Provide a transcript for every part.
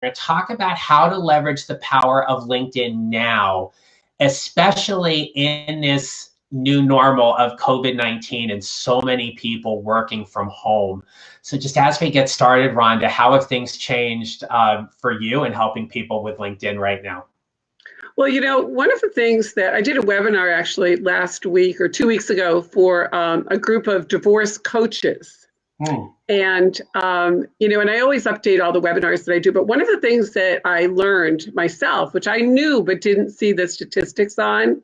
going to talk about how to leverage the power of LinkedIn now, especially in this new normal of COVID-19 and so many people working from home. So just as we get started, Rhonda, how have things changed for you in helping people with LinkedIn right now? Well, you know, one of the things that I did a webinar actually last week or 2 weeks ago for a group of divorce coaches. And, you know, and I always update all the webinars that I do. But one of the things that I learned myself, which I knew but didn't see the statistics on,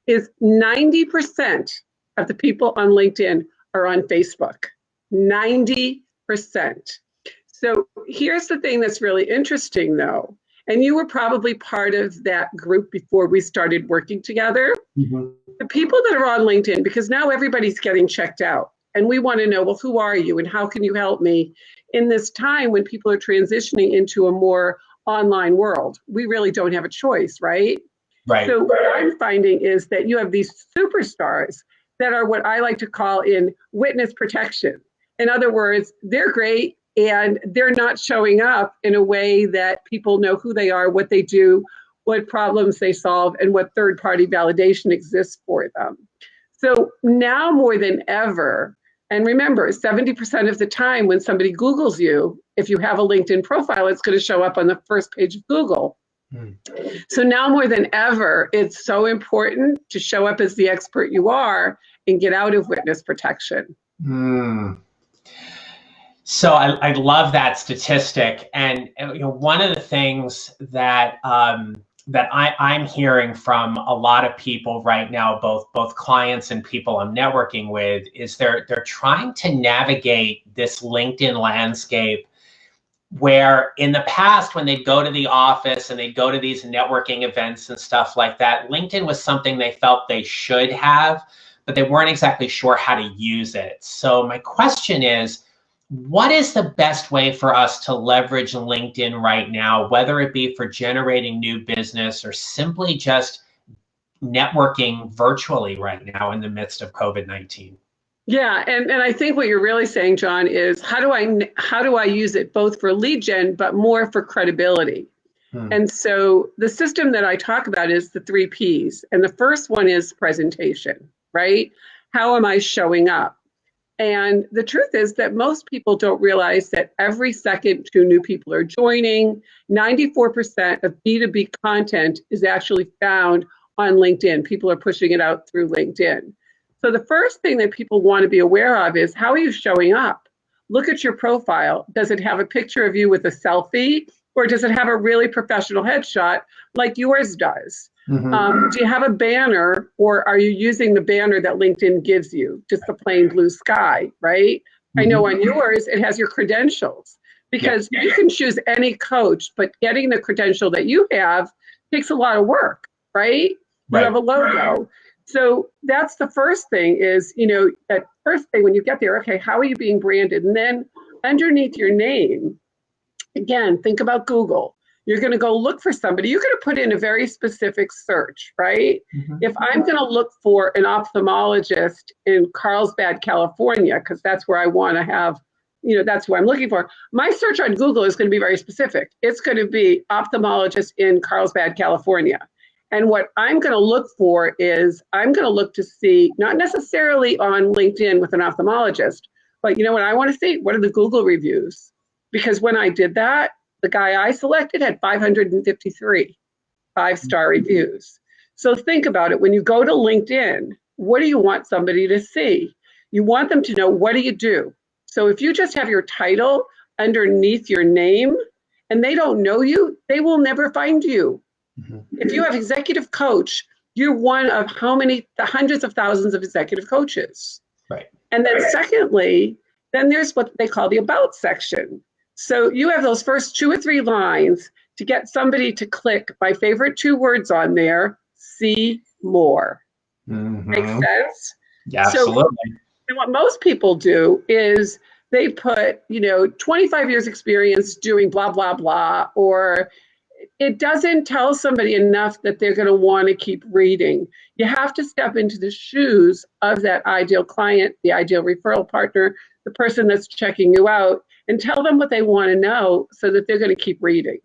is 90% of the people on LinkedIn are on Facebook. 90%. So here's the thing that's really interesting, though. And you were probably part of that group before we started working together. The people that are on LinkedIn, because now everybody's getting checked out. And we want to know, well, who are you and how can you help me in this time when people are transitioning into a more online world? We really don't have a choice, right? Right. So what I'm finding is that you have these superstars that are what I like to call in witness protection. In other words, they're great and they're not showing up in a way that people know who they are, what they do, what problems they solve, and what third-party validation exists for them. So now more than ever, and remember, 70% of the time when somebody Googles you, if you have a LinkedIn profile, it's going to show up on the first page of Google. So now more than ever, it's so important to show up as the expert you are and get out of witness protection. So I love that statistic. And you know, one of the things that I'm hearing from a lot of people right now, both clients and people I'm networking with, is they're trying to navigate this LinkedIn landscape where in the past, when they'd go to the office and they'd go to these networking events and stuff like that, LinkedIn was something they felt they should have, but they weren't exactly sure how to use it. So my question is, what is the best way for us to leverage LinkedIn right now, whether it be for generating new business or simply just networking virtually right now in the midst of COVID-19? Yeah, and I think what you're really saying, John, is how do I use it both for lead gen, but more for credibility? And so the system that I talk about is the 3 Ps. And the first one is presentation, right? How am I showing up? And the truth is that most people don't realize that every second 2 new people are joining. 94% of B2B content is actually found on LinkedIn. People are pushing it out through LinkedIn. So the first thing that people want to be aware of is, how are you showing up? Look at your profile. Does it have a picture of you with a selfie, or does it have a really professional headshot like yours does? Do you have a banner, or are you using the banner that LinkedIn gives you, just the plain blue sky, right? I know on yours, it has your credentials, because you can choose any coach, but getting the credential that you have takes a lot of work, right? You have a logo. So that's the first thing is, you know, that first thing when you get there, okay, how are you being branded? And then underneath your name, again, think about Google. You're going to go look for somebody. You're going to put in a very specific search, right? If I'm going to look for an ophthalmologist in Carlsbad, California, because that's where I want to have, you know, that's who I'm looking for. My search on Google is going to be very specific. It's going to be ophthalmologist in Carlsbad, California. And what I'm going to look for is I'm going to look to see, not necessarily on LinkedIn with an ophthalmologist, but you know what I want to see? What are the Google reviews? Because when I did that, the guy I selected had 553 5-star reviews. So think about it. When you go to LinkedIn, what do you want somebody to see? You want them to know, what do you do? So if you just have your title underneath your name and they don't know you, they will never find you. If you have executive coach, you're one of the hundreds of thousands of executive coaches. Right. And then secondly, then there's what they call the about section. So you have those first 2 or 3 lines to get somebody to click my favorite 2 words on there, see more. Makes sense? Yeah, absolutely. And what most people do is they put, 25 years experience doing blah, blah, blah, or it doesn't tell somebody enough that they're going to want to keep reading. You have to step into the shoes of that ideal client, the ideal referral partner, the person that's checking you out, and tell them what they want to know so that they're going to keep reading.